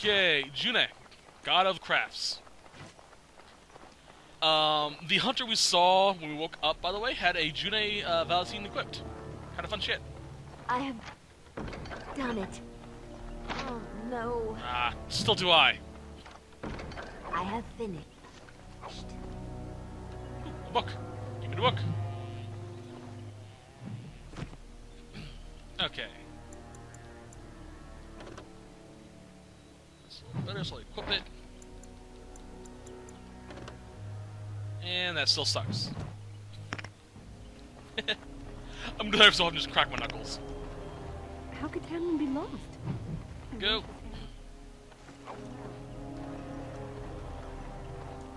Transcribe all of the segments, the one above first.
Okay, June, god of crafts. The hunter we saw when we woke up, by the way, had a June Valentine equipped. Kind of fun shit. I have done it. Oh no. Ah, still do I. I have finished. Ooh, a book. Give me the book. Okay. That's a little better, so I'll equip it. And that still sucks. I'm glad so I can just crack my knuckles. How could Tamlin be lost? Go.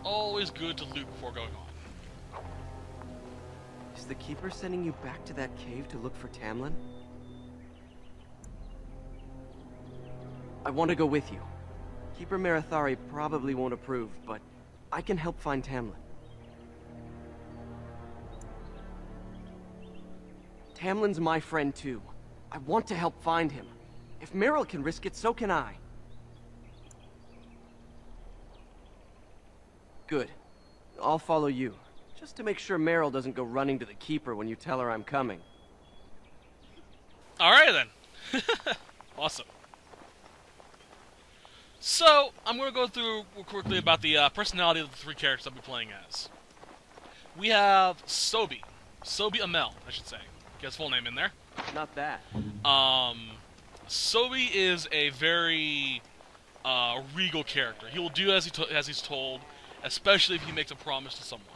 Always good to loot before going on. Is the Keeper sending you back to that cave to look for Tamlin? I want to go with you. Keeper Marathari probably won't approve, but I can help find Tamlin. Tamlin's my friend too. I want to help find him. If Meryl can risk it, so can I. Good. I'll follow you. Just to make sure Meryl doesn't go running to the Keeper when you tell her I'm coming. Alright then. Awesome. So, I'm going to go through real quickly about the personality of the three characters I'll be playing as. We have Sobi. Sobi Amel, I should say. Get his full name in there. Not that. Sobi is a very regal character. He will do as he's told, especially if he makes a promise to someone.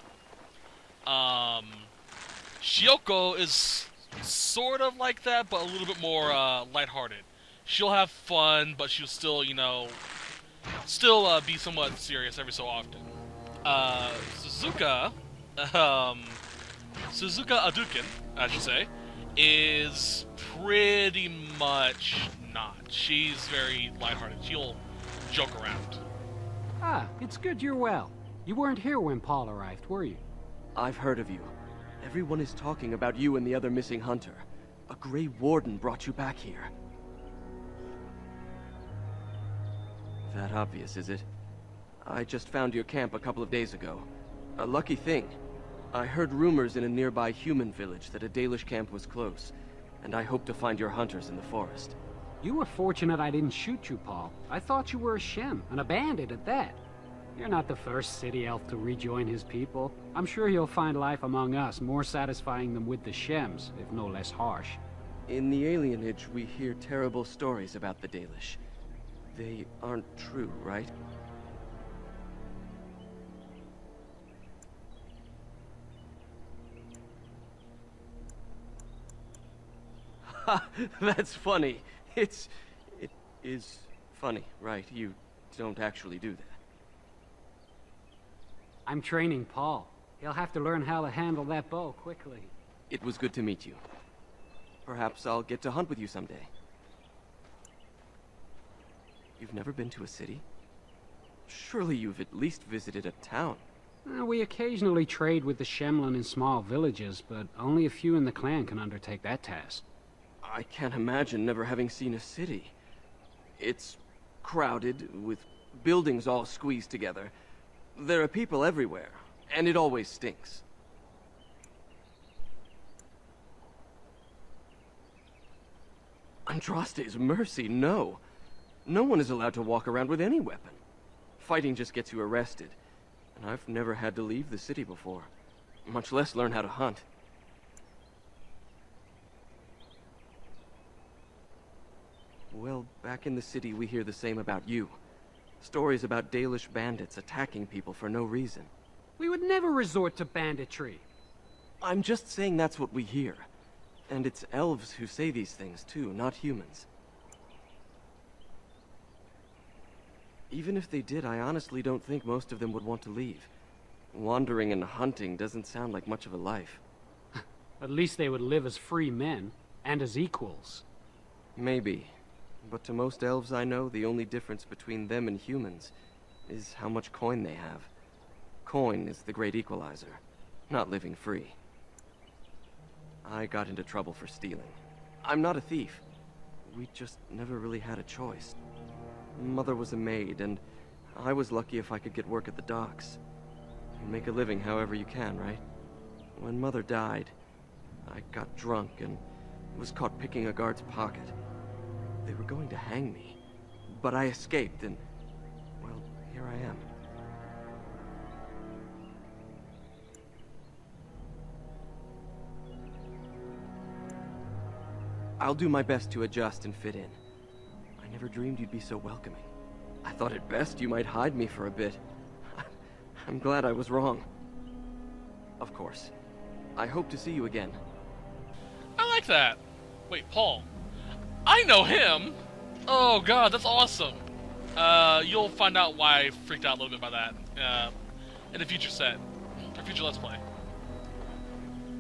Shioko is sort of like that, but a little bit more lighthearted. She'll have fun, but she'll still, you know, be somewhat serious every so often. Suzuka Adukin, I should say, is pretty much not. She's very lighthearted. She'll joke around. Ah, it's good you're well. You weren't here when Paul arrived, were you? I've heard of you. Everyone is talking about you and the other missing hunter. A Grey Warden brought you back here. That obvious, is it? I just found your camp a couple of days ago. A lucky thing. I heard rumors in a nearby human village that a Dalish camp was close, and I hope to find your hunters in the forest. You were fortunate I didn't shoot you, Paul. I thought you were a Shem, and a bandit at that. You're not the first city elf to rejoin his people. I'm sure you'll find life among us more satisfying than with the Shems, if no less harsh. In the alienage, we hear terrible stories about the Dalish. They aren't true, right? Ha! That's funny. It is funny, right? You don't actually do that. I'm training Paul. He'll have to learn how to handle that bow quickly. It was good to meet you. Perhaps I'll get to hunt with you someday. You've never been to a city? Surely you've at least visited a town. We occasionally trade with the Shemlin in small villages, but only a few in the clan can undertake that task. I can't imagine never having seen a city. It's crowded, with buildings all squeezed together. There are people everywhere, and it always stinks. Andraste's mercy, no. No one is allowed to walk around with any weapon. Fighting just gets you arrested, and I've never had to leave the city before, much less learn how to hunt. Well, back in the city we hear the same about you. Stories about Dalish bandits attacking people for no reason. We would never resort to banditry. I'm just saying that's what we hear. And it's elves who say these things too, not humans. Even if they did, I honestly don't think most of them would want to leave. Wandering and hunting doesn't sound like much of a life. At least they would live as free men, and as equals. Maybe. But to most elves I know, the only difference between them and humans is how much coin they have. Coin is the great equalizer, not living free. I got into trouble for stealing. I'm not a thief. We just never really had a choice. Mother was a maid, and I was lucky if I could get work at the docks. You make a living however you can, right? When Mother died, I got drunk and was caught picking a guard's pocket. They were going to hang me, but I escaped and, well, here I am. I'll do my best to adjust and fit in. I never dreamed you'd be so welcoming. I thought at best you might hide me for a bit. I'm glad I was wrong. Of course. I hope to see you again. I like that. Wait, Paul. I know him! Oh god, that's awesome. You'll find out why I freaked out a little bit by that in a future set. Or future Let's Play.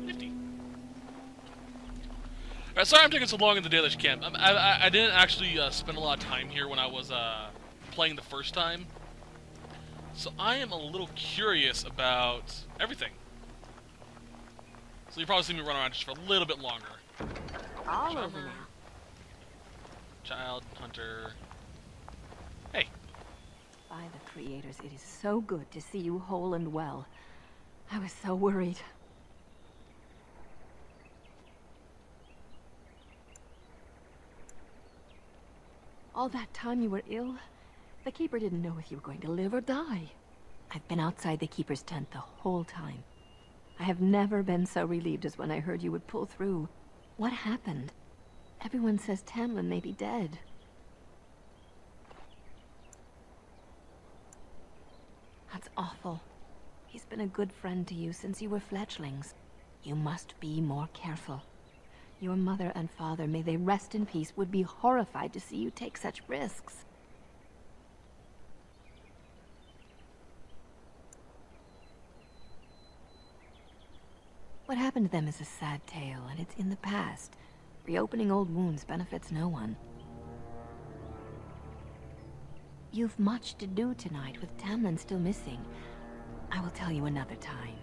Nifty. Alright, sorry I'm taking so long in the Dalish camp. I didn't actually spend a lot of time here when I was playing the first time. So I am a little curious about everything. So you probably see me run around just for a little bit longer. All over now. Child, hunter. Hey. By the creators, it is so good to see you whole and well. I was so worried. All that time you were ill, the Keeper didn't know if you were going to live or die. I've been outside the Keeper's tent the whole time. I have never been so relieved as when I heard you would pull through. What happened? Everyone says Tamlin may be dead. That's awful. He's been a good friend to you since you were fledglings. You must be more careful. Your mother and father, may they rest in peace, would be horrified to see you take such risks. What happened to them is a sad tale, and it's in the past. Reopening old wounds benefits no one. You've much to do tonight with Tamlin still missing. I will tell you another time.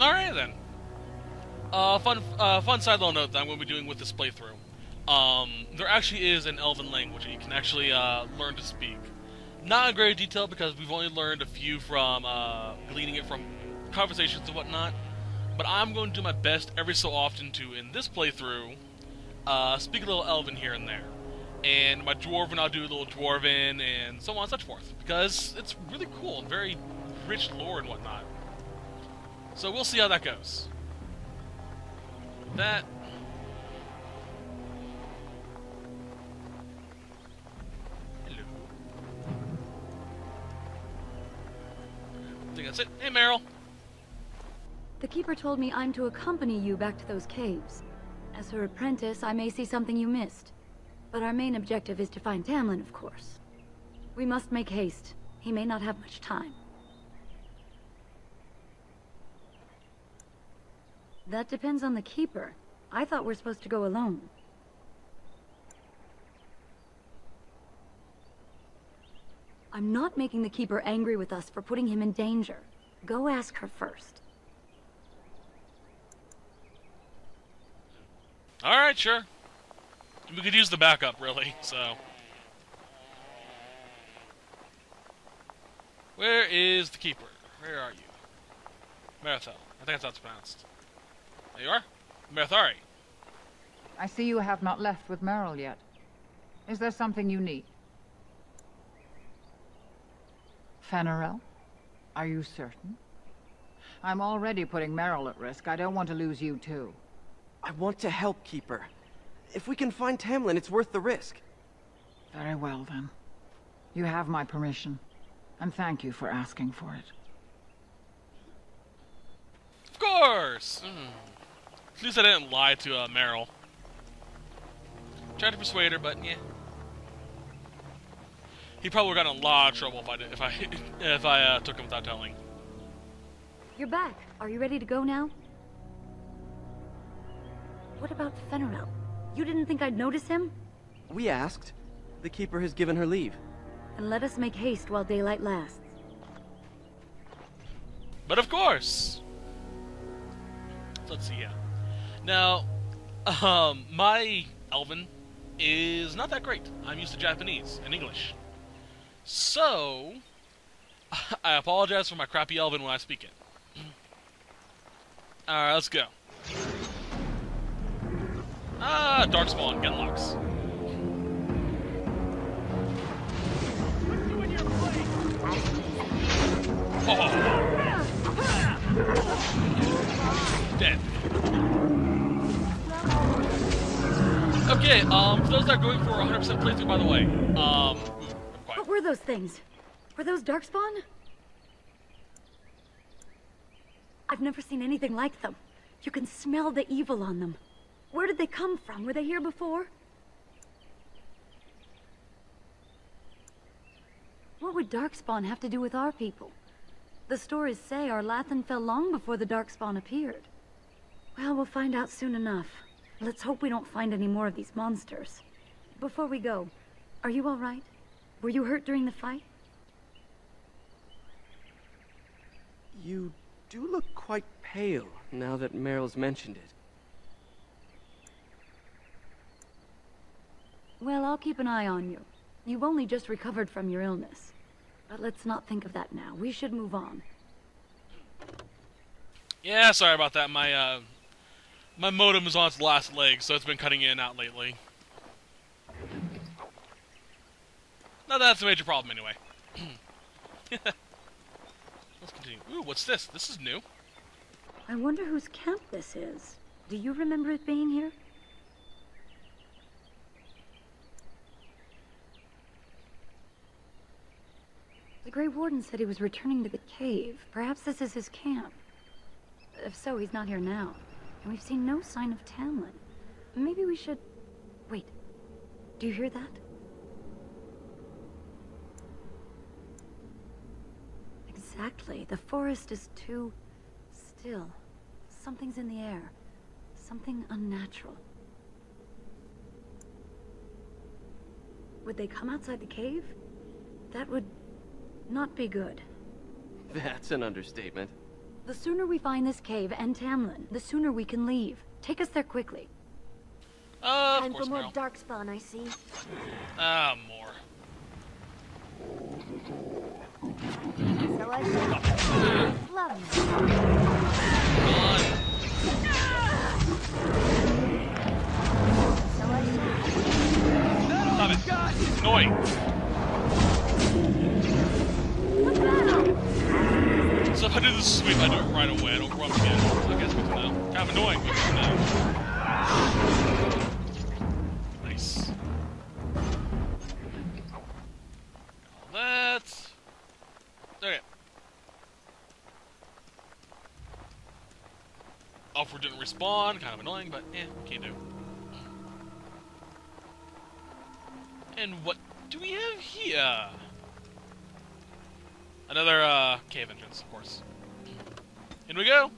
Alright then. Fun side little note that I'm going to be doing with this playthrough. There actually is an Elven language that you can actually learn to speak. Not in great detail because we've only learned a few from gleaning it from conversations and whatnot. But I'm going to do my best every so often to, in this playthrough, speak a little Elven here and there. And my Dwarven, I'll do a little Dwarven and so on and such forth. Because it's really cool and very rich lore and whatnot. So we'll see how that goes. That... Hello. I think that's it. Hey, Meryl. The Keeper told me I'm to accompany you back to those caves. As her apprentice, I may see something you missed. But our main objective is to find Tamlin, of course. We must make haste. He may not have much time. That depends on the Keeper. I thought we're supposed to go alone. I'm not making the Keeper angry with us for putting him in danger. Go ask her first. Alright, sure. We could use the backup, really, so... Where is the Keeper? Where are you? Marathel. I think that's how it's pronounced. There you are. Marathari. I see you have not left with Merrill yet. Is there something you need? Fen'Harel? Are you certain? I'm already putting Merrill at risk. I don't want to lose you too. I want to help, Keeper. If we can find Tamlin, it's worth the risk. Very well, then. You have my permission. And thank you for asking for it. Of course! At least I didn't lie to Meryl. Tried to persuade her, but yeah. He probably would have gotten in a lot of trouble if I took him without telling. You're back. Are you ready to go now? What about Fen'Harel? You didn't think I'd notice him? We asked. The Keeper has given her leave. And let us make haste while daylight lasts. But of course! Let's see, yeah. Now, my Elven is not that great. I'm used to Japanese and English. So, I apologize for my crappy Elven when I speak it. Alright, let's go. Darkspawn, Genlocks. Oh. Dead. Okay, for those that are going for 100% playthrough, by the way, What were those things? Were those Darkspawn? I've never seen anything like them. You can smell the evil on them. Where did they come from? Were they here before? What would Darkspawn have to do with our people? The stories say our Lathan fell long before the Darkspawn appeared. Well, we'll find out soon enough. Let's hope we don't find any more of these monsters. Before we go, are you all right? Were you hurt during the fight? You do look quite pale, now that Meryl's mentioned it. Well, I'll keep an eye on you. You've only just recovered from your illness. But let's not think of that now. We should move on. yeah, sorry about that. My modem is on its last leg, so it's been cutting in and out lately. Not that that's a major problem, anyway. Let's continue. Ooh, what's this? This is new. I wonder whose camp this is. Do you remember it being here? The Grey Warden said he was returning to the cave. Perhaps this is his camp. If so, he's not here now. And we've seen no sign of Tamlin. Maybe we should... Wait. Do you hear that? Exactly. The forest is too... still. Something's in the air. Something unnatural. Would they come outside the cave? That would... not be good. That's an understatement. The sooner we find this cave and Tamlin, the sooner we can leave. Take us there quickly. Of Time course, for more Meryl. Darkspawn, I see. More. So I love you. Come So I on. Stop it. It's annoying. So if I do the sweep, I do it right away. I don't run again. I guess good to know. Kind of annoying, but good to know. Nice. All that. Okay. Offer didn't respawn. Kind of annoying, but can't do. And what do we have here? Another, cave entrance, of course. In we go!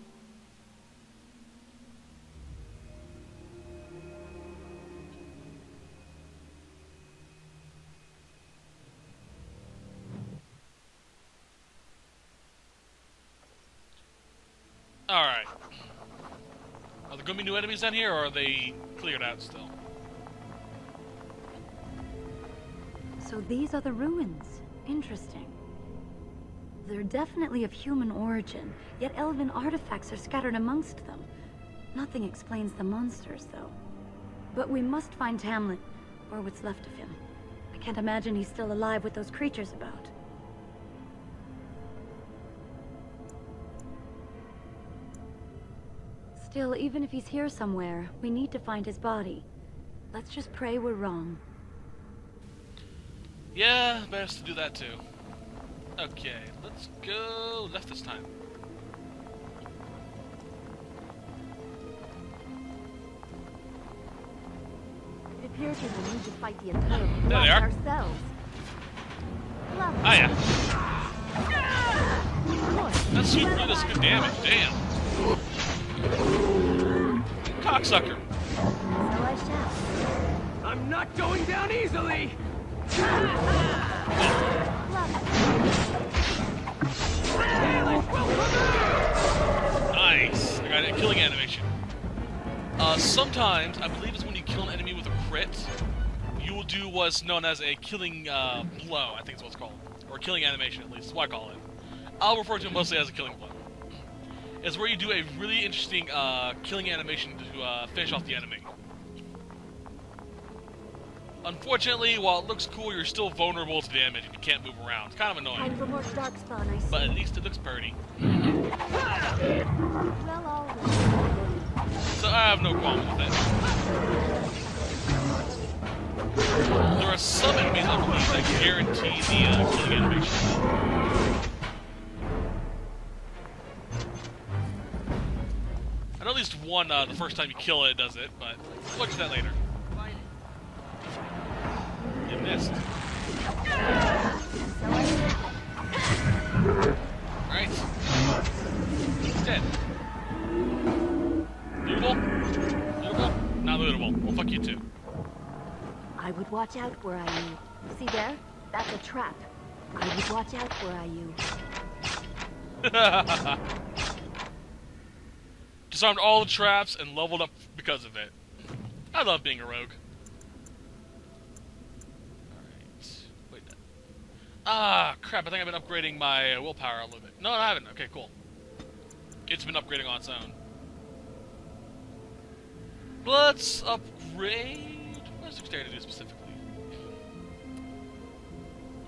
Alright. Are there gonna be new enemies down here, or are they cleared out still? So these are the ruins. Interesting. They're definitely of human origin, yet elven artifacts are scattered amongst them. Nothing explains the monsters, though. But we must find Tamlin, or what's left of him. I can't imagine he's still alive with those creatures about. Still, even if he's here somewhere, we need to find his body. Let's just pray we're wrong. Yeah, best to do that too. Okay, let's go left this time. It appears we will need to fight the Eternal There they are. ourselves. Love Ah, yeah. That's shooting through this good damage, damn. Cocksucker. So I shall. I'm not going down easily! Nice. I got a killing animation. Sometimes, I believe it's when you kill an enemy with a crit, you will do what's known as a killing blow, I think is what it's called. Or killing animation, at least. That's what I call it. I'll refer to it mostly as a killing blow. It's where you do a really interesting killing animation to finish off the enemy. Unfortunately, while it looks cool, you're still vulnerable to damage and you can't move around. It's kind of annoying. Time for more darkspawn, I see. But at least it looks pretty. Well, all right. So I have no qualms with it. There are some enemies, I believe, that guarantee the killing animation. I know at least one, the first time you kill it, does it, but we'll look at that later. You missed. Alright. He's dead. Lootable? Lootable? Not lootable. Well, fuck you too. I would watch out where I you. See there? That's a trap. I would watch out where I you. Disarmed all the traps and leveled up because of it. I love being a rogue. Alright. Wait. Ah, crap. I think I've been upgrading my willpower a little bit. No, I haven't. Okay, cool. It's been upgrading on its own. Let's upgrade... What does dexterity do specifically?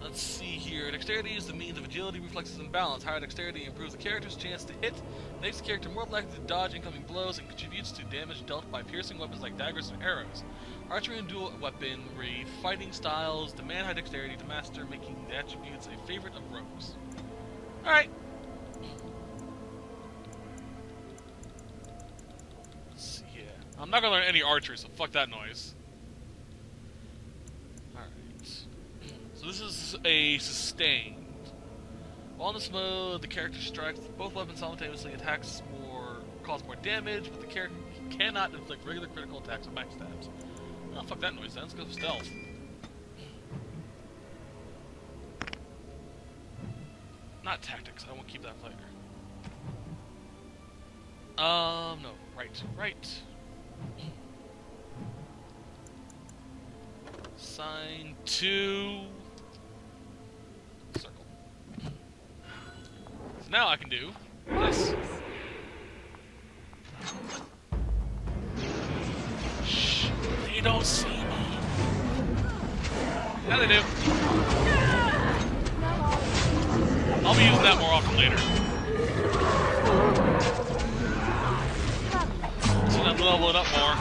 Let's see here. Dexterity is the means of agility, reflexes, and balance. Higher dexterity improves the character's chance to hit, makes the character more likely to dodge incoming blows, and contributes to damage dealt by piercing weapons like daggers and arrows. Archery and dual weaponry, fighting styles demand high dexterity to master, making the attributes a favorite of rogues. Alright. Let's see here. I'm not gonna learn any archery, so fuck that noise. So this is a sustained. While in this mode, the character strikes both weapons simultaneously, attacks more, cause more damage, but the character cannot inflict regular critical attacks with backstabs. Oh, fuck that noise then. Let's go for stealth. Not tactics. I won't keep that for later. No. Right. Sign 2. Circle. So now I can do this. Shh. They don't see me. Now they do. I'll be using that more often later. So I'm leveling up more.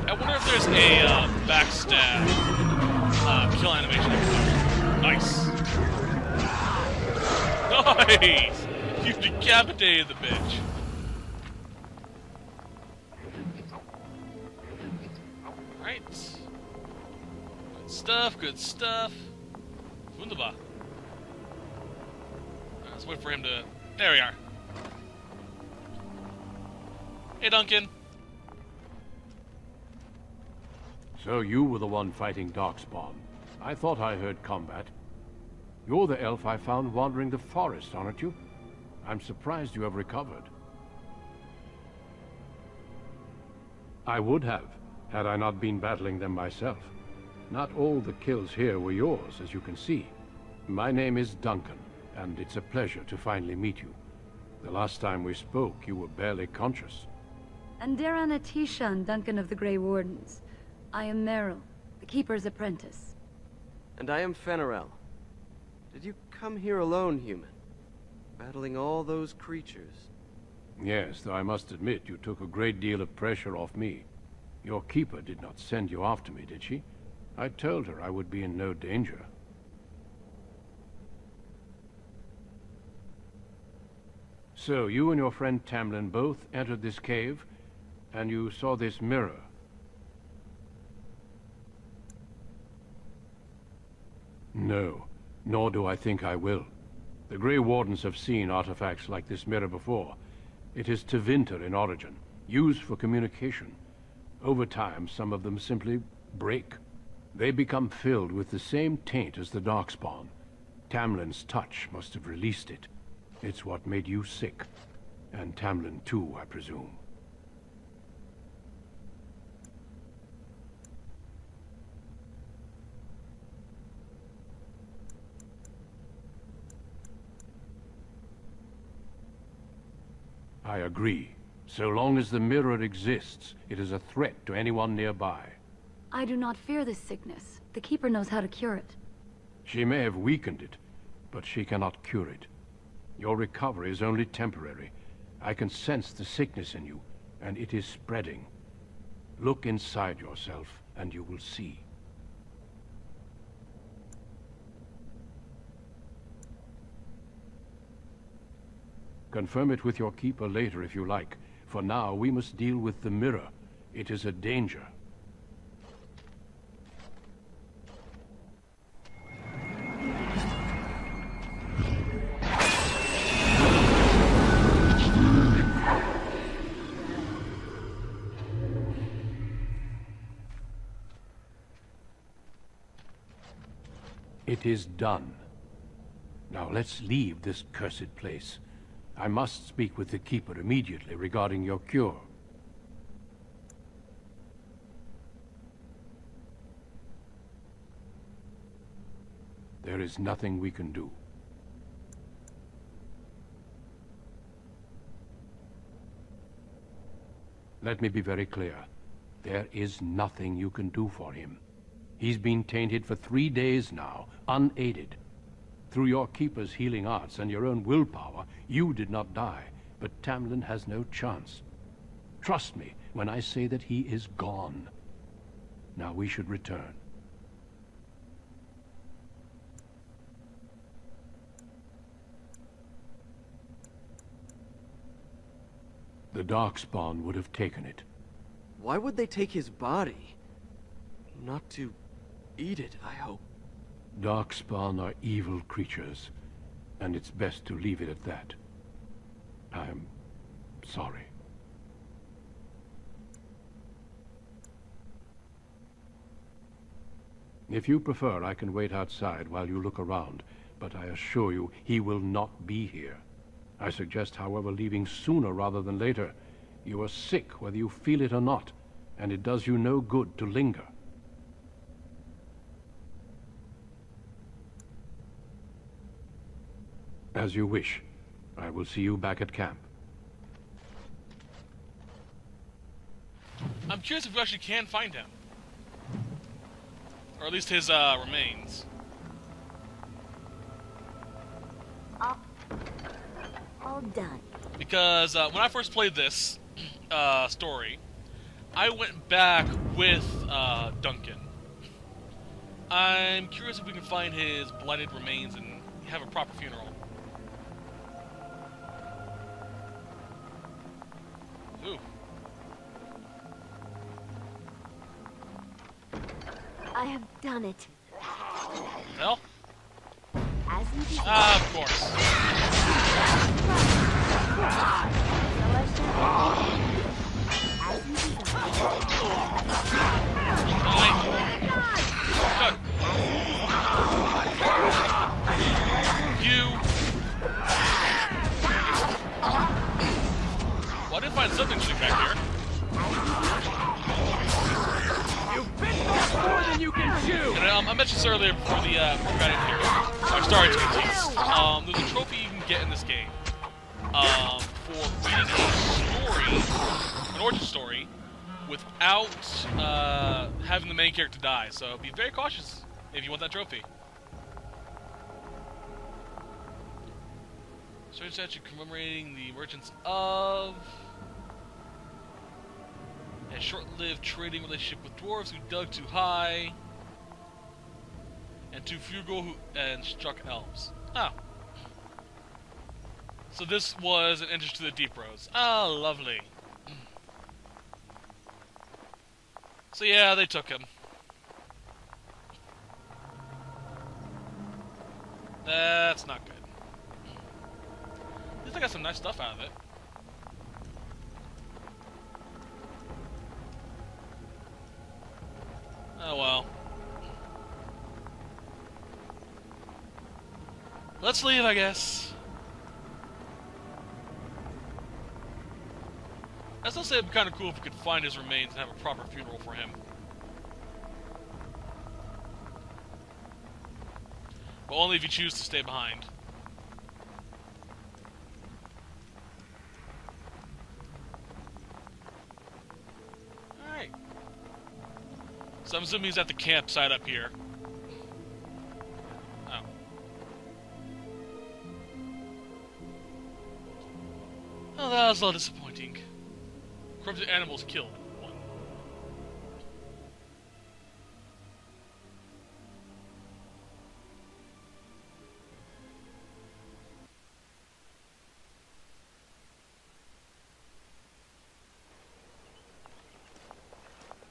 I wonder if there's a backstab kill animation. Nice. Nice! You decapitated the bitch. Alright. Good stuff. Wunderbar. Let's wait for him to... There we are. Hey, Duncan. So you were the one fighting Darkspawn. I thought I heard combat. You're the elf I found wandering the forest, aren't you? I'm surprised you have recovered. I would have, had I not been battling them myself. Not all the kills here were yours, as you can see. My name is Duncan, and it's a pleasure to finally meet you. The last time we spoke, you were barely conscious. Andaran Atishan, Duncan of the Grey Wardens. I am Merrill, the Keeper's apprentice. And I am Fen'Harel. Did you come here alone, human? Battling all those creatures? Yes, though I must admit you took a great deal of pressure off me. Your Keeper did not send you after me, did she? I told her I would be in no danger. So, you and your friend Tamlin both entered this cave, and you saw this mirror. No, nor do I think I will. The Grey Wardens have seen artifacts like this mirror before. It is Tevinter in origin, used for communication. Over time, some of them simply break. They become filled with the same taint as the Darkspawn. Tamlin's touch must have released it. It's what made you sick. And Tamlin too, I presume. I agree. So long as the mirror exists, it is a threat to anyone nearby. I do not fear this sickness. The Keeper knows how to cure it. She may have weakened it, but she cannot cure it. Your recovery is only temporary. I can sense the sickness in you, and it is spreading. Look inside yourself, and you will see. Confirm it with your keeper later if you like. For now, we must deal with the mirror. It is a danger. It is done. Now let's leave this cursed place. I must speak with the Keeper immediately regarding your cure. There is nothing we can do. Let me be very clear. There is nothing you can do for him. He's been tainted for 3 days now, unaided. Through your Keeper's healing arts and your own willpower, you did not die, but Tamlin has no chance. Trust me when I say that he is gone. Now we should return. The Darkspawn would have taken it. Why would they take his body? Not to eat it, I hope. Darkspawn are evil creatures, and it's best to leave it at that. I'm sorry. If you prefer, I can wait outside while you look around, but I assure you he will not be here. I suggest, however, leaving sooner rather than later. You are sick whether you feel it or not, and it does you no good to linger. As you wish. I will see you back at camp. I'm curious if we actually can find him. Or at least his remains. All done. Because when I first played this story, I went back with Duncan. I'm curious if we can find his blighted remains and have a proper funeral. Ooh. I have done it. Hell? As you desire. Of course. As you desire. Good. You. Well, I did find something interesting back here. You've bitten off more than you can chew! And I mentioned this earlier before we got in here. I'm sorry to confuse. There's a trophy you can get in this game for reading a story, an origin story, without having the main character die. So be very cautious if you want that trophy. Certain statue commemorating the merchants of a short-lived trading relationship with dwarves who dug too high, and too frugal and struck elves. Oh. So this was an entrance to the Deep Roads. Ah, lovely. So yeah, they took him. That's not good. At least I got some nice stuff out of it. Oh well. Let's leave, I guess. I still say it'd be kind of cool if we could find his remains and have a proper funeral for him. But only if you choose to stay behind. So I'm assuming he's at the campsite up here. Oh. Oh, that was a little disappointing. Corrupted animals killed. One.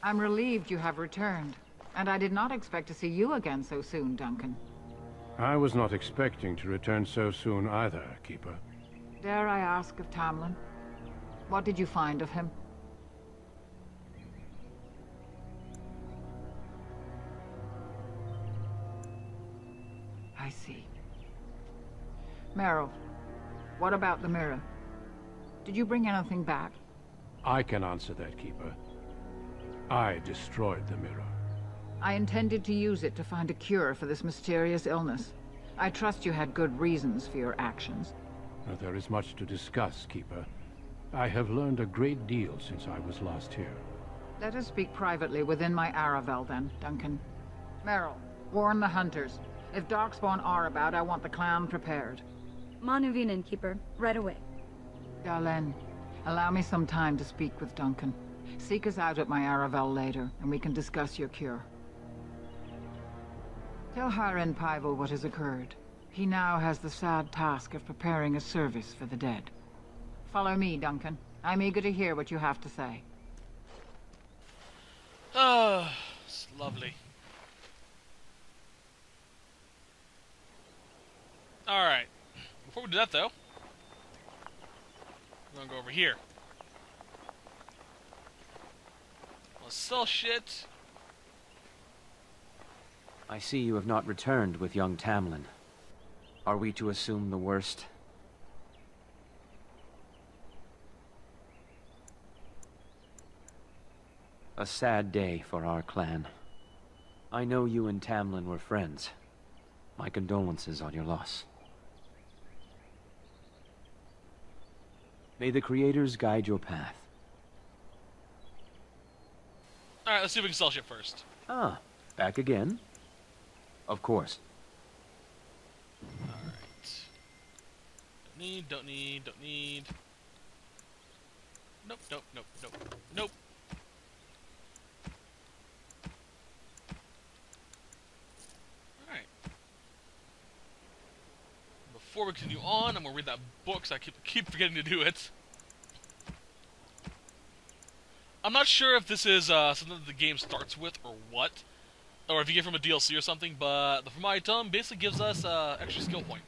I'm relieved you have returned. And I did not expect to see you again so soon, Duncan. I was not expecting to return so soon either, Keeper. Dare I ask of Tamlin? What did you find of him? I see. Meryl, what about the mirror? Did you bring anything back? I can answer that, Keeper. I destroyed the mirror. I intended to use it to find a cure for this mysterious illness. I trust you had good reasons for your actions. Now, there is much to discuss, Keeper. I have learned a great deal since I was last here. Let us speak privately within my Aravel then, Duncan. Meryl, warn the hunters. If Darkspawn are about, I want the clan prepared. Manuvinen, Keeper. Right away. Darlene, allow me some time to speak with Duncan. Seek us out at my Aravel later, and we can discuss your cure. Tell Haren Pyvel what has occurred. He now has the sad task of preparing a service for the dead. Follow me, Duncan. I'm eager to hear what you have to say. Oh, it's lovely. Alright. Before we do that, though, we're gonna go over here. Let's sell shit. I see you have not returned with young Tamlin. Are we to assume the worst? A sad day for our clan. I know you and Tamlin were friends. My condolences on your loss. May the Creators guide your path. Alright, let's see if we can sell shit first. Ah, back again? Of course. Alright. Don't need. Nope. Alright. Before we continue on, I'm gonna read that book, so I keep forgetting to do it. I'm not sure if this is something that the game starts with or what, or if you get from a DLC or something, but the From Item basically gives us extra skill point.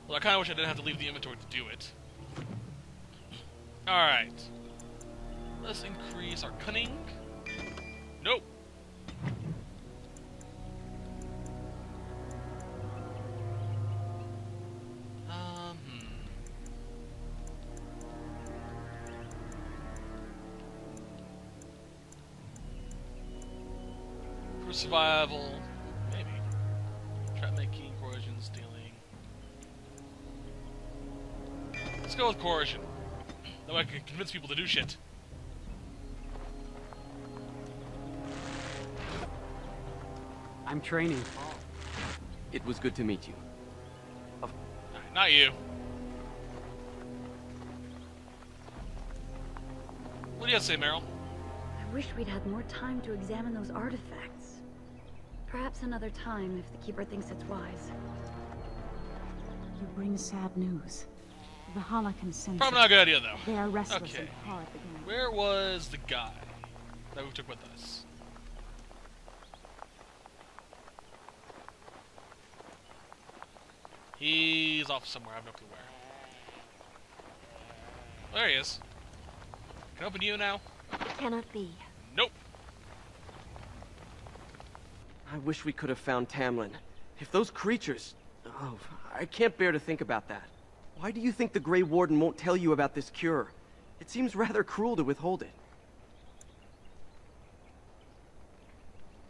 Well, I kind of wish I didn't have to leave the inventory to do it. Alright. Let's increase our cunning. Nope. Survival, maybe. Trap making, coercion, stealing. Let's go with coercion. That way I can convince people to do shit. I'm training. It was good to meet you. Not you. What do you have to say, Meryl? I wish we'd had more time to examine those artifacts. Perhaps another time, if the Keeper thinks it's wise. You bring sad news. The Hala can sense Probably not a good idea, though. They are restless Okay. and hard again. Where was the guy that we took with us? He's off somewhere. I have no clue where. There he is. Can I open you now? It cannot be. Nope. I wish we could have found Tamlin. If those creatures... Oh, I can't bear to think about that. Why do you think the Grey Warden won't tell you about this cure? It seems rather cruel to withhold it.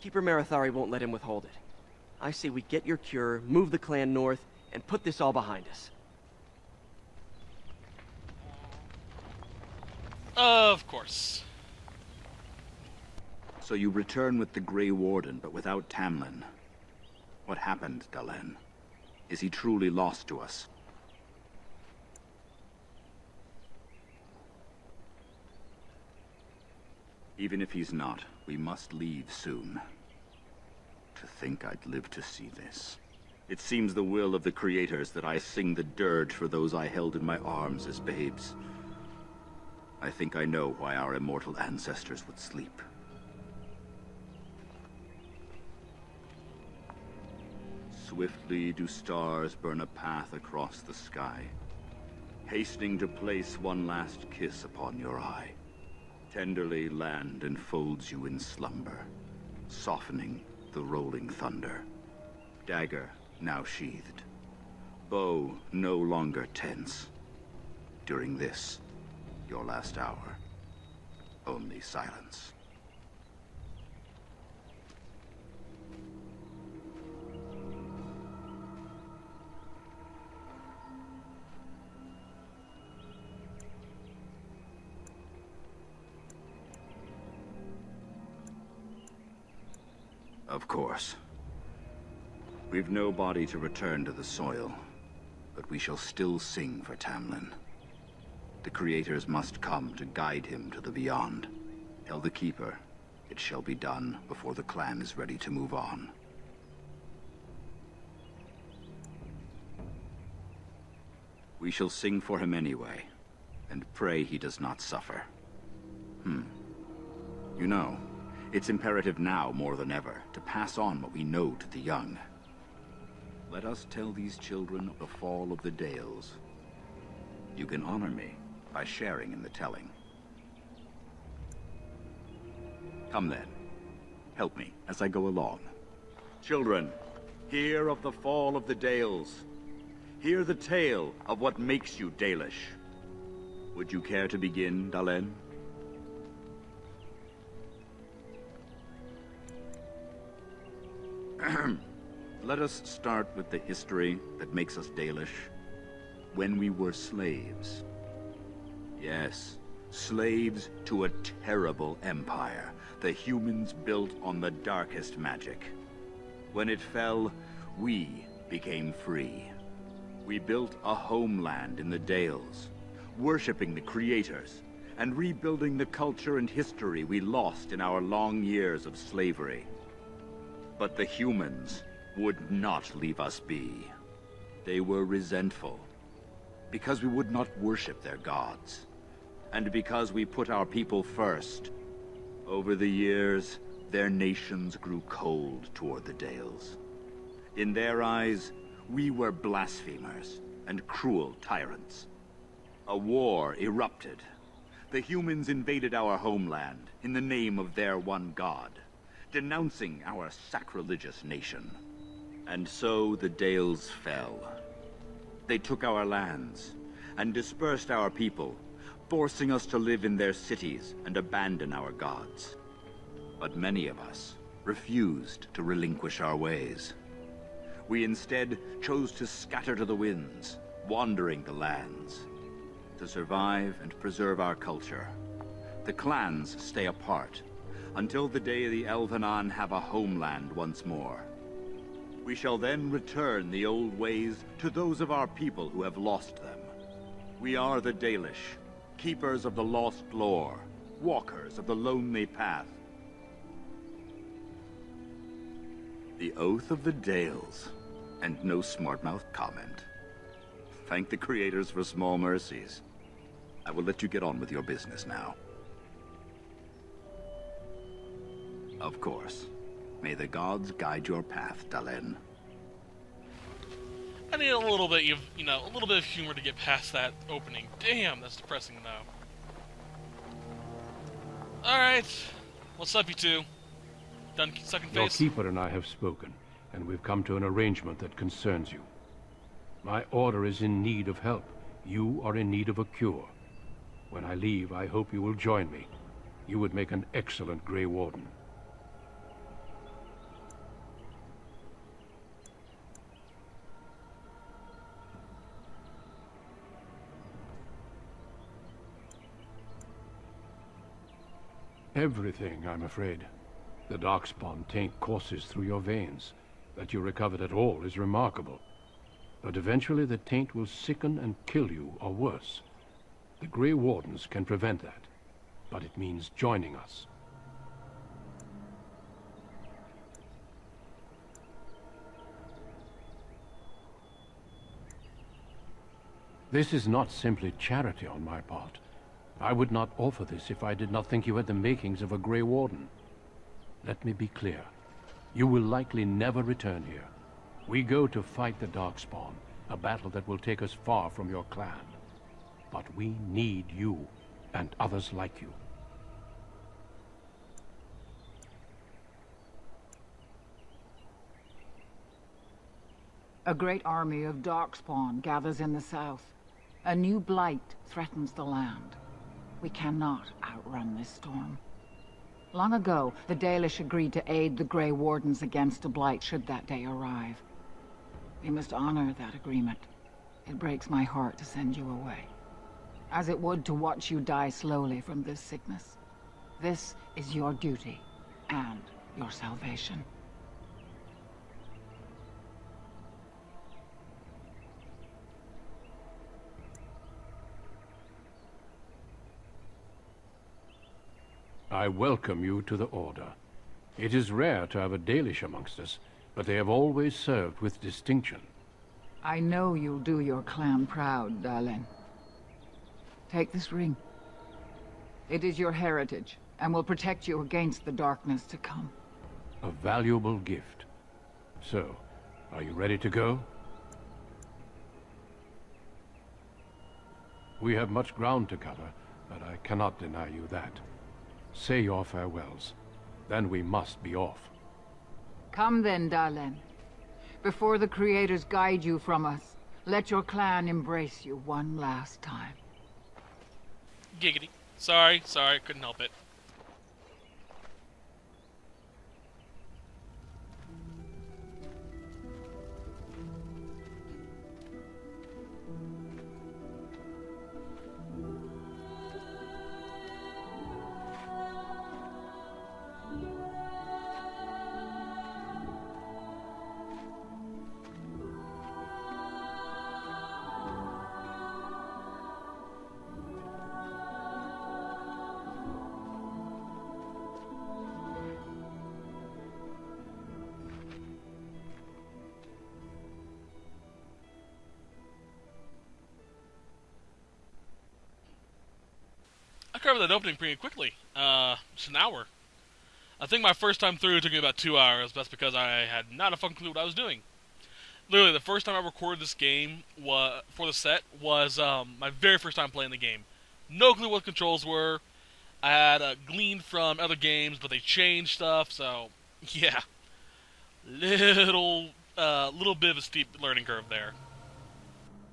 Keeper Marathari won't let him withhold it. I say we get your cure, move the clan north, and put this all behind us. Of course. So you return with the Grey Warden, but without Tamlin. What happened, Dalen? Is he truly lost to us? Even if he's not, we must leave soon. To think I'd live to see this. It seems the will of the creators that I sing the dirge for those I held in my arms as babes. I think I know why our immortal ancestors would sleep. Swiftly do stars burn a path across the sky, hastening to place one last kiss upon your eye. Tenderly land enfolds you in slumber, softening the rolling thunder. Dagger now sheathed, bow no longer tense. During this, your last hour, only silence. Of course. We've no body to return to the soil, but we shall still sing for Tamlin. The creators must come to guide him to the beyond. Tell the Keeper, it shall be done before the clan is ready to move on. We shall sing for him anyway, and pray he does not suffer. You know, it's imperative now more than ever to pass on what we know to the young. Let us tell these children of the fall of the Dales. You can honor me by sharing in the telling. Come then, help me as I go along. Children, hear of the fall of the Dales. Hear the tale of what makes you Dalish. Would you care to begin, Dalen? Let us start with the history that makes us Dalish. When we were slaves. Yes, slaves to a terrible empire the humans built on the darkest magic. When it fell, we became free. We built a homeland in the Dales, worshipping the creators, and rebuilding the culture and history we lost in our long years of slavery. But the humans would not leave us be. They were resentful, because we would not worship their gods, and because we put our people first. Over the years, their nations grew cold toward the Dales. In their eyes, we were blasphemers and cruel tyrants. A war erupted. The humans invaded our homeland in the name of their one god, denouncing our sacrilegious nation. And so the Dales fell. They took our lands and dispersed our people, forcing us to live in their cities and abandon our gods. But many of us refused to relinquish our ways. We instead chose to scatter to the winds, wandering the lands. To survive and preserve our culture, the clans stay apart until the day the Elven have a homeland once more. We shall then return the old ways to those of our people who have lost them. We are the Dalish, keepers of the lost lore, walkers of the lonely path. The oath of the Dales, and no smart-mouth comment. Thank the creators for small mercies. I will let you get on with your business now. Of course. May the gods guide your path, Dalen. I need a little bit of, a little bit of humor to get past that opening. Damn, that's depressing though. Alright. What's up, you two? Done sucking Your face? keeper and I have spoken, and we've come to an arrangement that concerns you. My order is in need of help. You are in need of a cure. When I leave, I hope you will join me. You would make an excellent Grey Warden. Everything, I'm afraid. The darkspawn taint courses through your veins. That you recovered at all is remarkable. But eventually the taint will sicken and kill you, or worse. The Grey Wardens can prevent that, but it means joining us. This is not simply charity on my part. I would not offer this if I did not think you had the makings of a Grey Warden. Let me be clear. You will likely never return here. We go to fight the Darkspawn, a battle that will take us far from your clan. But we need you, and others like you. A great army of Darkspawn gathers in the south. A new blight threatens the land. We cannot outrun this storm. Long ago, the Dalish agreed to aid the Grey Wardens against a blight should that day arrive. We must honor that agreement. It breaks my heart to send you away, as it would to watch you die slowly from this sickness. This is your duty, and your salvation. I welcome you to the Order. It is rare to have a Dalish amongst us, but they have always served with distinction. I know you'll do your clan proud, Darlin. Take this ring. It is your heritage, and will protect you against the darkness to come. A valuable gift. So, are you ready to go? We have much ground to cover, but I cannot deny you that. Say your farewells. Then we must be off. Come then, Darlin. Before the Creators guide you from us, let your clan embrace you one last time. Giggity. Sorry, couldn't help it. I covered that opening pretty quickly. Just an hour. I think my first time through took me about 2 hours. That's because I had not a fucking clue what I was doing. Literally, the first time I recorded this game for the set was my very first time playing the game. No clue what controls were. I had gleaned from other games, but they changed stuff, so yeah. Little bit of a steep learning curve there.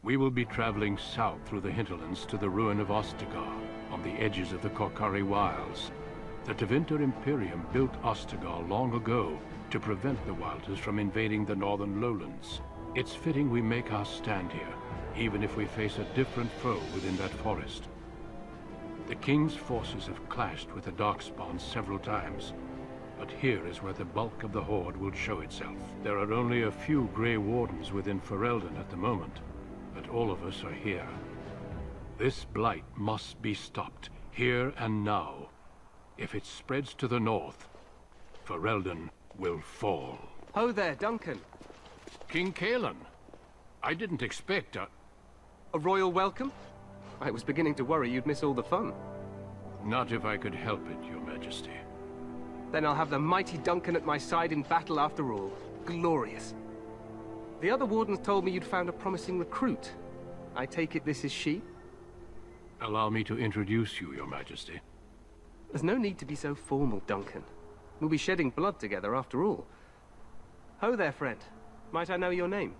We will be traveling south through the hinterlands to the ruin of Ostagar, on the edges of the Korkari Wilds. The Tevinter Imperium built Ostagar long ago to prevent the Wilders from invading the northern lowlands. It's fitting we make our stand here, even if we face a different foe within that forest. The King's forces have clashed with the Darkspawn several times, but here is where the bulk of the Horde will show itself. There are only a few Grey Wardens within Ferelden at the moment, but all of us are here. This blight must be stopped, here and now. If it spreads to the north, Ferelden will fall. Ho there, Duncan. King Kaelan. I didn't expect a royal welcome? I was beginning to worry you'd miss all the fun. Not if I could help it, Your Majesty. Then I'll have the mighty Duncan at my side in battle after all. Glorious. The other wardens told me you'd found a promising recruit. I take it this is she? Allow me to introduce you, Your Majesty. There's no need to be so formal, Duncan. We'll be shedding blood together after all. Ho there, friend. Might I know your name?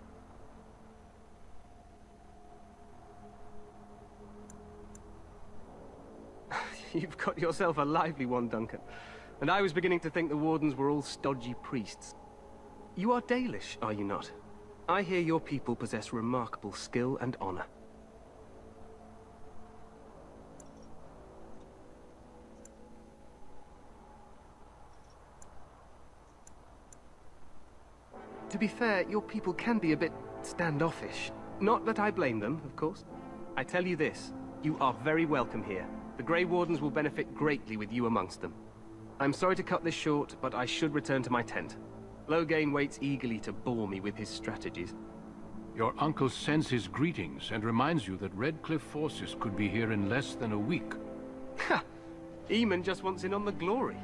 You've got yourself a lively one, Duncan. And I was beginning to think the wardens were all stodgy priests. You are Dalish, are you not? I hear your people possess remarkable skill and honor. be fair, your people can be a bit standoffish. Not that I blame them, of course. I tell you this, you are very welcome here. The Grey Wardens will benefit greatly with you amongst them. I'm sorry to cut this short, but I should return to my tent. Loghain waits eagerly to bore me with his strategies. Your uncle sends his greetings and reminds you that Redcliffe forces could be here in less than a week. Ha! Eamon just wants in on the glory.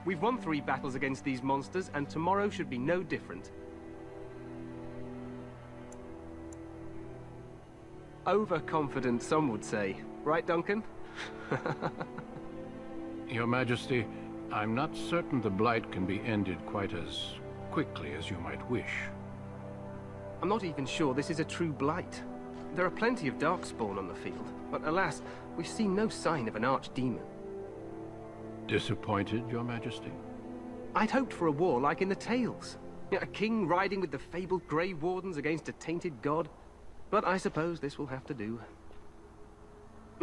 We've won 3 battles against these monsters, and tomorrow should be no different. Overconfident, some would say. Right, Duncan? Your Majesty, I'm not certain the Blight can be ended quite as quickly as you might wish. I'm not even sure this is a true Blight. There are plenty of Darkspawn on the field, but alas, we've seen no sign of an archdemon. Disappointed, Your Majesty? I'd hoped for a war like in the tales. A king riding with the fabled Grey Wardens against a tainted god. But I suppose this will have to do.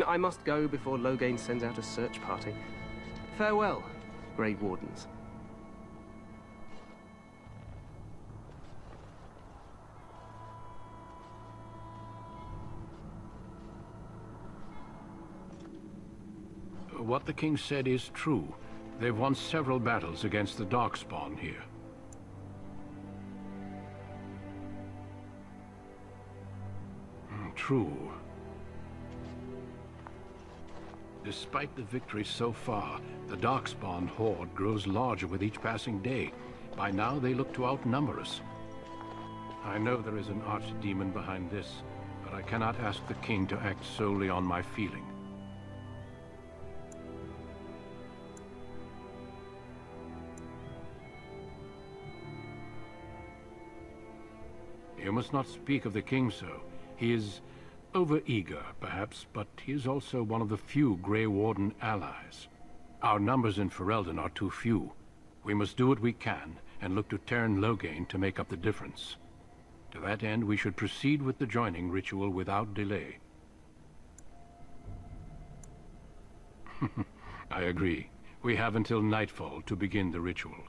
I must go before Loghain sends out a search party. Farewell, Grey Wardens. What the king said is true. They've won several battles against the Darkspawn here. True. Despite the victory so far, the Darkspawn horde grows larger with each passing day. By now, they look to outnumber us. I know there is an archdemon behind this, but I cannot ask the king to act solely on my feeling. You must not speak of the king so. He is over-eager, perhaps, but he is also one of the few Grey Warden allies. Our numbers in Ferelden are too few. We must do what we can, and look to Teyrn Loghain to make up the difference. To that end, we should proceed with the joining ritual without delay. I agree. We have until nightfall to begin the ritual.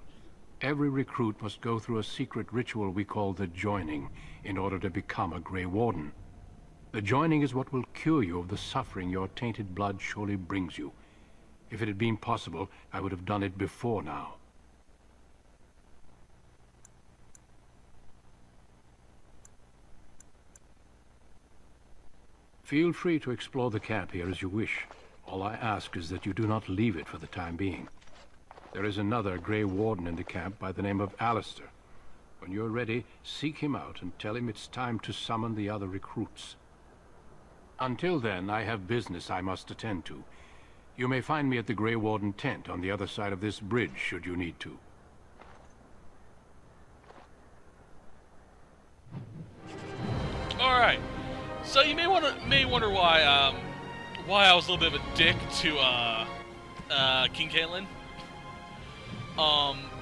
Every recruit must go through a secret ritual we call the joining in order to become a Grey Warden. The joining is what will cure you of the suffering your tainted blood surely brings you. If it had been possible, I would have done it before now. Feel free to explore the camp here as you wish. All I ask is that you do not leave it for the time being. There is another Grey Warden in the camp by the name of Alistair. When you're ready, seek him out and tell him it's time to summon the other recruits. Until then, I have business I must attend to. You may find me at the Grey Warden tent on the other side of this bridge, should you need to. Alright, so you may wonder why I was a little bit of a dick to King Caitlin.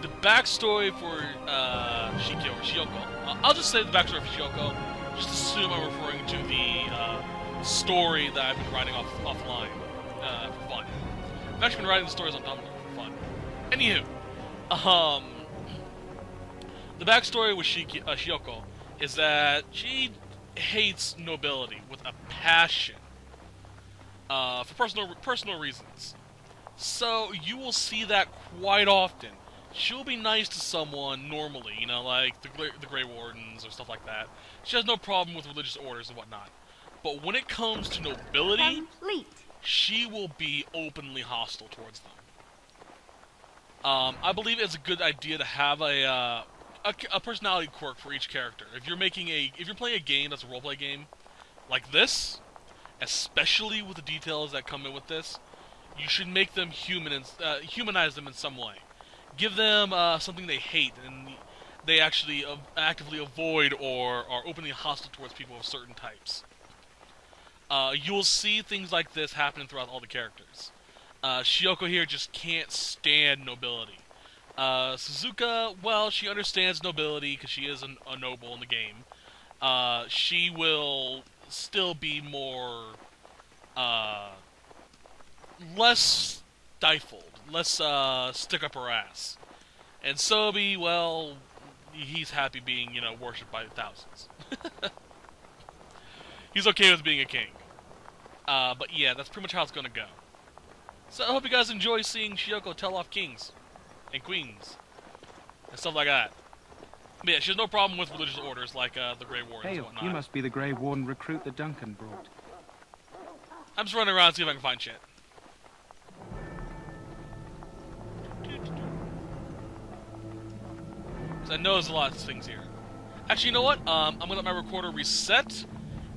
The backstory for Shioko. I'll just say the backstory for Shioko. Just assume I'm referring to the story that I've been writing offline for fun. I've actually been writing the stories on Tumblr for fun. Anywho, the backstory with Shioko is that she hates nobility with a passion for personal reasons. So you will see that quite often. She'll be nice to someone normally, you know, like the Grey Wardens or stuff like that. She has no problem with religious orders and whatnot. But when it comes to nobility, she will be openly hostile towards them. I believe it's a good idea to have a personality quirk for each character. If you're playing a game that's a roleplay game like this, especially with the details that come in with this, you should make them human and humanize them in some way. Give them something they hate and they actually actively avoid or are openly hostile towards people of certain types. You'll see things like this happening throughout all the characters. Shioko here just can't stand nobility. Suzuka, well, she understands nobility because she is a noble in the game. She will still be more less stifled, less stick up her ass. And Sobi, well, he's happy being, you know, worshipped by thousands. He's okay with being a king. But yeah, that's pretty much how it's gonna go. So I hope you guys enjoy seeing Shiyoko tell off kings and queens and stuff like that. But yeah, she has no problem with religious orders like the Grey Wardens Hey, and whatnot. you must be the Grey Warden recruit that Duncan brought. I'm just running around to see if I can find shit. Because I know there's a lot of things here. Actually, you know what? I'm going to let my recorder reset,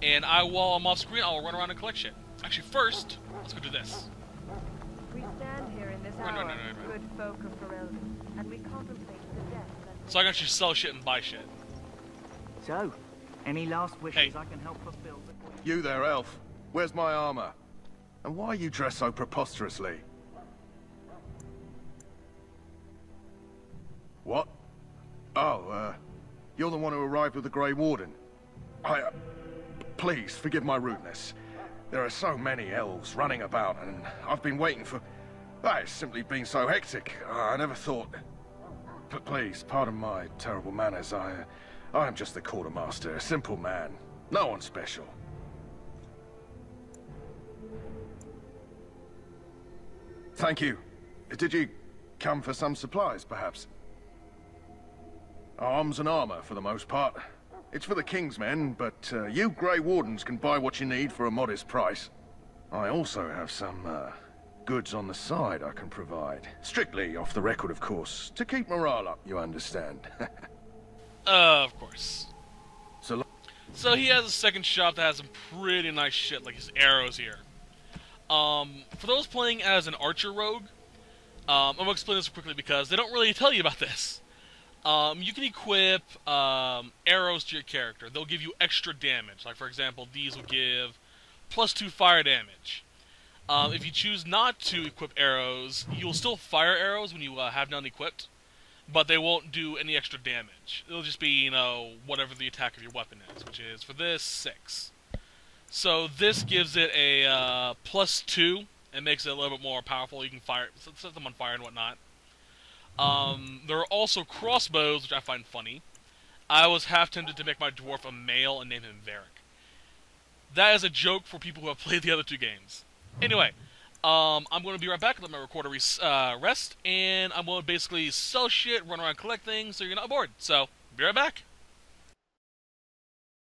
and while I'm off screen, I'll run around and collect shit. Actually, first, let's go do this. We stand here in this hour, good folk of Fen'Harel, and we contemplate the death that... So I can actually sell shit and buy shit. So, any last wishes Hey. I can help fulfill? You there, elf. Where's my armor? And why are you dressed so preposterously? What? Oh, you're the one who arrived with the Grey Warden. Please, forgive my rudeness. There are so many elves running about, and I've been waiting for... It's simply been so hectic. I never thought... But please, pardon my terrible manners. I am just the quartermaster, a simple man. No one special. Thank you. Did you come for some supplies, perhaps? Arms and armor, for the most part. It's for the King's men, but you Grey Wardens can buy what you need for a modest price. I also have some goods on the side I can provide. Strictly off the record, of course. To keep morale up, you understand. Of course. So he has a second shop that has some pretty nice shit, like his arrows here. For those playing as an archer rogue, I'm going to explain this quickly because they don't really tell you about this. You can equip arrows to your character. They'll give you extra damage. Like, for example, these will give +2 fire damage. If you choose not to equip arrows, you'll still fire arrows when you have none equipped, but they won't do any extra damage. It'll just be, you know, whatever the attack of your weapon is, which is, for this, 6. So this gives it a +2 and makes it a little bit more powerful. You can set them on fire and whatnot. There are also crossbows, which I find funny. I was half tempted to make my dwarf a male and name him Varric. That is a joke for people who have played the other 2 games. Anyway, I'm going to be right back and let my recorder rest, and I'm going to basically sell shit, run around, collect things, so you're not bored. So, be right back.